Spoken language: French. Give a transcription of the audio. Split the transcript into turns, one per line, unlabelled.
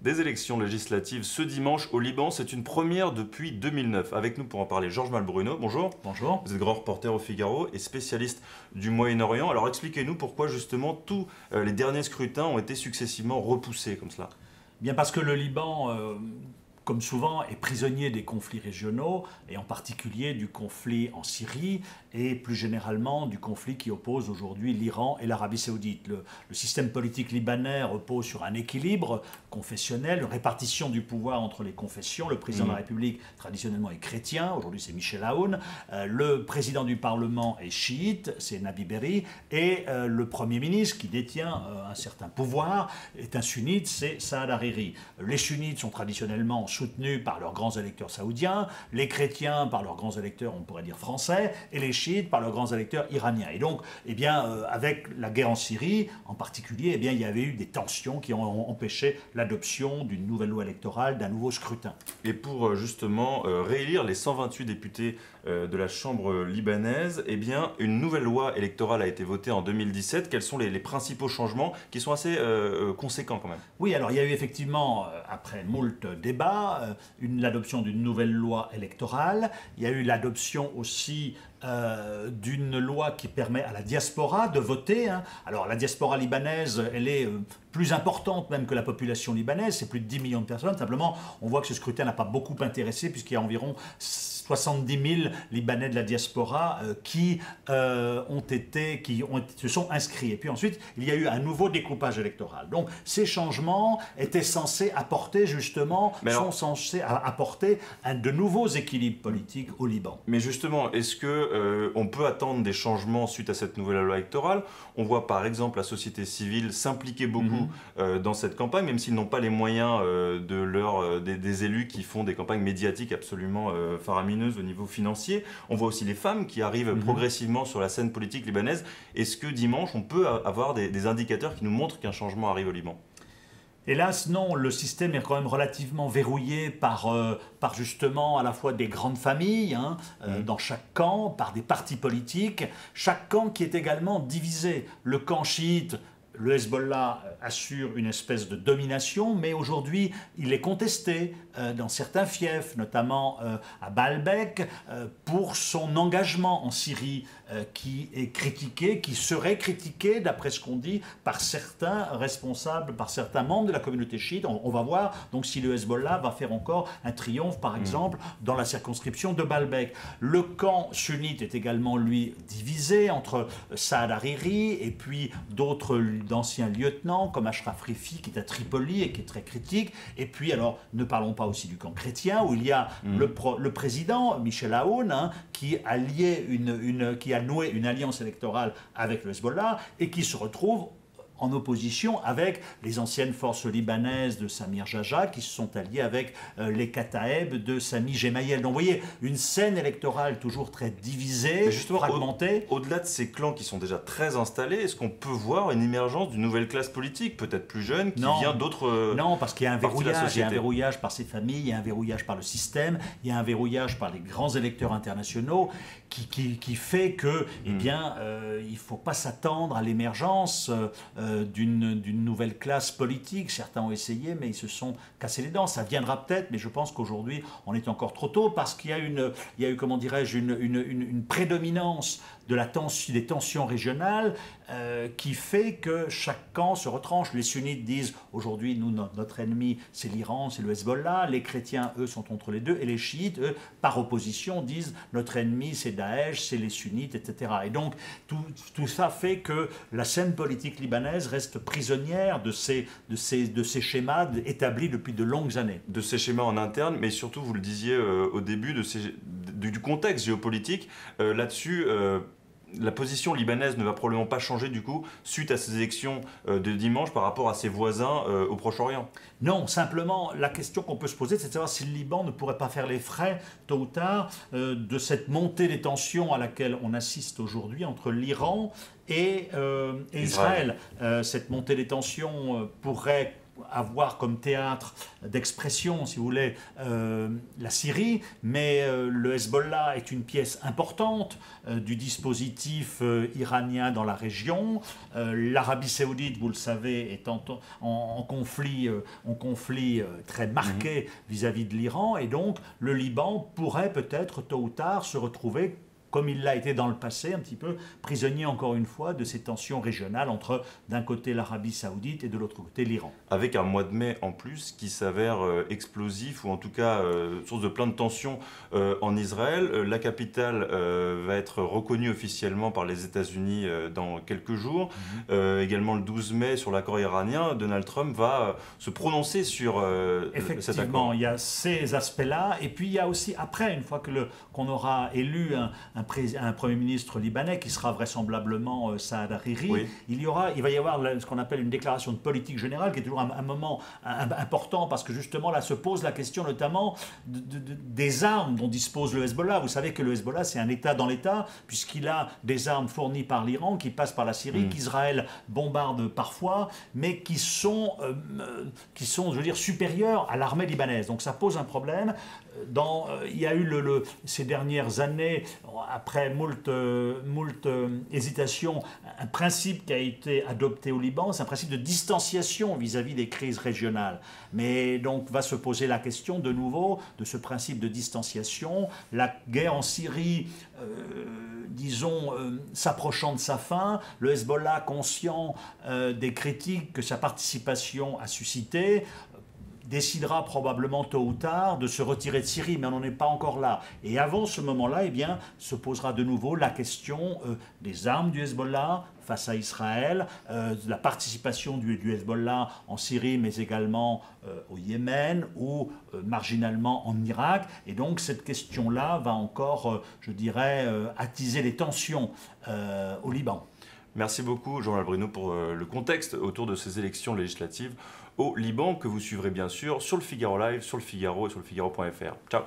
des élections législatives ce dimanche au Liban. C'est une première depuis 2009. Avec nous pour en parler, Georges Malbruno. Bonjour.
Bonjour.
Vous êtes grand reporter au Figaro et spécialiste du Moyen-Orient. Alors expliquez-nous pourquoi justement tous les derniers scrutins ont été successivement repoussés comme cela.
Bien parce que le Liban, comme souvent, est prisonnier des conflits régionaux, et en particulier du conflit en Syrie, et plus généralement du conflit qui oppose aujourd'hui l'Iran et l'Arabie saoudite. Le système politique libanais repose sur un équilibre confessionnel, une répartition du pouvoir entre les confessions. Le président de la République, traditionnellement, est chrétien, aujourd'hui c'est Michel Aoun. Le président du Parlement est chiite, c'est Nabi Berri, et le Premier ministre, qui détient un certain pouvoir, est un sunnite, c'est Saad Hariri. Les sunnites sont traditionnellement soutenus par leurs grands électeurs saoudiens, les chrétiens par leurs grands électeurs, on pourrait dire français, et les chiites par leurs grands électeurs iraniens. Et donc, avec la guerre en Syrie, en particulier, il y avait eu des tensions qui ont empêché l'adoption d'une nouvelle loi électorale, d'un nouveau scrutin.
Et pour justement réélire les 128 députés de la Chambre libanaise, une nouvelle loi électorale a été votée en 2017. Quels sont les principaux changements qui sont assez conséquents quand même?
Oui, alors il y a eu effectivement, après moult débats, l'adoption d'une nouvelle loi électorale. Il y a eu l'adoption aussi d'une loi qui permet à la diaspora de voter. Alors la diaspora libanaise, elle est plus importante même que la population libanaise, c'est plus de 10 millions de personnes. Simplement, on voit que ce scrutin n'a pas beaucoup intéressé puisqu'il y a environ 70 000 Libanais de la diaspora qui se sont inscrits. Et puis ensuite, il y a eu un nouveau découpage électoral. Donc ces changements étaient censés apporter justement, de nouveaux équilibres politiques au Liban.
Mais justement, est-ce qu'on peut attendre des changements suite à cette nouvelle loi électorale? On voit par exemple la société civile s'impliquer beaucoup dans cette campagne, même s'ils n'ont pas les moyens des élus qui font des campagnes médiatiques absolument faramineuses au niveau financier. On voit aussi les femmes qui arrivent progressivement sur la scène politique libanaise. Est-ce que dimanche, on peut avoir des indicateurs qui nous montrent qu'un changement arrive au Liban?
Hélas, non, le système est quand même relativement verrouillé par justement à la fois des grandes familles dans chaque camp, par des partis politiques, chaque camp qui est également divisé. Le camp chiite, le Hezbollah assure une espèce de domination, mais aujourd'hui, il est contesté dans certains fiefs, notamment à Baalbek, pour son engagement en Syrie, qui est critiqué, qui serait critiqué, d'après ce qu'on dit, par certains responsables, par certains membres de la communauté chiite. On va voir donc si le Hezbollah va faire encore un triomphe, par exemple, dans la circonscription de Baalbek. Le camp sunnite est également, lui, divisé entre Saad Hariri et puis d'autres d'anciens lieutenants comme Ashraf Rifi qui est à Tripoli et qui est très critique. Et puis, alors, ne parlons pas aussi du camp chrétien où il y a le président Michel Aoun qui a noué une alliance électorale avec le Hezbollah et qui se retrouve en opposition avec les anciennes forces libanaises de Samir Jaja qui se sont alliées avec les Kataeb de Sami Gemayel. Donc vous voyez, une scène électorale toujours très divisée, fragmentée.
Au-delà de ces clans qui sont déjà très installés, est-ce qu'on peut voir une émergence d'une nouvelle classe politique, peut-être plus jeune, qui vient d'autres
Non, parce qu'il y a un verrouillage. Il y a un verrouillage par ces familles, il y a un verrouillage par le système, il y a un verrouillage par les grands électeurs internationaux qui fait que, il ne faut pas s'attendre à l'émergence d'une nouvelle classe politique. Certains ont essayé, mais ils se sont cassés les dents. Ça viendra peut-être, mais je pense qu'aujourd'hui, on est encore trop tôt parce qu'il y a eu, comment dirais-je, une prédominance des tensions régionales qui fait que chaque camp se retranche. Les sunnites disent aujourd'hui, notre ennemi, c'est l'Iran, c'est le Hezbollah. Les chrétiens, eux, sont entre les deux. Et les chiites, eux, par opposition, disent notre ennemi, c'est Daesh, c'est les sunnites, etc. Et donc, tout ça fait que la scène politique libanaise reste prisonnière de ces schémas établis depuis de longues années.
De ces schémas en interne, mais surtout, vous le disiez au début, du contexte géopolitique. Là-dessus, la position libanaise ne va probablement pas changer du coup suite à ces élections de dimanche par rapport à ses voisins au Proche-Orient.
Non, simplement la question qu'on peut se poser, c'est de savoir si le Liban ne pourrait pas faire les frais tôt ou tard de cette montée des tensions à laquelle on assiste aujourd'hui entre l'Iran et Israël. Cette montée des tensions pourrait avoir comme théâtre d'expression, si vous voulez, la Syrie, mais le Hezbollah est une pièce importante du dispositif iranien dans la région. L'Arabie saoudite, vous le savez, est en conflit, très marqué vis-à-vis de l'Iran, et donc le Liban pourrait peut-être tôt ou tard se retrouver, comme il l'a été dans le passé, un petit peu prisonnier encore une fois de ces tensions régionales entre d'un côté l'Arabie saoudite et de l'autre côté l'Iran.
Avec un mois de mai en plus qui s'avère explosif, ou en tout cas source de plein de tensions en Israël. La capitale va être reconnue officiellement par les États-Unis dans quelques jours. Également le 12 mai, sur l'accord iranien, Donald Trump va se prononcer sur cet accord.
Effectivement, il y a ces aspects-là, et puis il y a aussi, après, une fois qu'on aura élu un Premier ministre libanais qui sera vraisemblablement Saad Hariri,
Oui.
il va y avoir ce qu'on appelle une déclaration de politique générale, qui est toujours un moment important, parce que justement là se pose la question notamment des armes dont dispose le Hezbollah. Vous savez que le Hezbollah, c'est un État dans l'État, puisqu'il a des armes fournies par l'Iran, qui passent par la Syrie, qu'Israël bombarde parfois, mais qui sont, je veux dire, supérieures à l'armée libanaise. Donc ça pose un problème. Il y a eu ces dernières années, après moult hésitations, un principe qui a été adopté au Liban, c'est un principe de distanciation vis-à-vis des crises régionales. Mais donc va se poser la question de nouveau de ce principe de distanciation. La guerre en Syrie, disons, s'approchant de sa fin, le Hezbollah, conscient des critiques que sa participation a suscitées, décidera probablement tôt ou tard de se retirer de Syrie, mais on n'en est pas encore là. Et avant ce moment-là, eh bien, se posera de nouveau la question des armes du Hezbollah face à Israël, de la participation du Hezbollah en Syrie, mais également au Yémen ou marginalement en Irak. Et donc cette question-là va encore, je dirais, attiser les tensions au Liban.
Merci beaucoup, Jean-Noël Bruno, pour le contexte autour de ces élections législatives au Liban, que vous suivrez bien sûr sur le Figaro Live, sur le Figaro et sur le Figaro.fr. Ciao.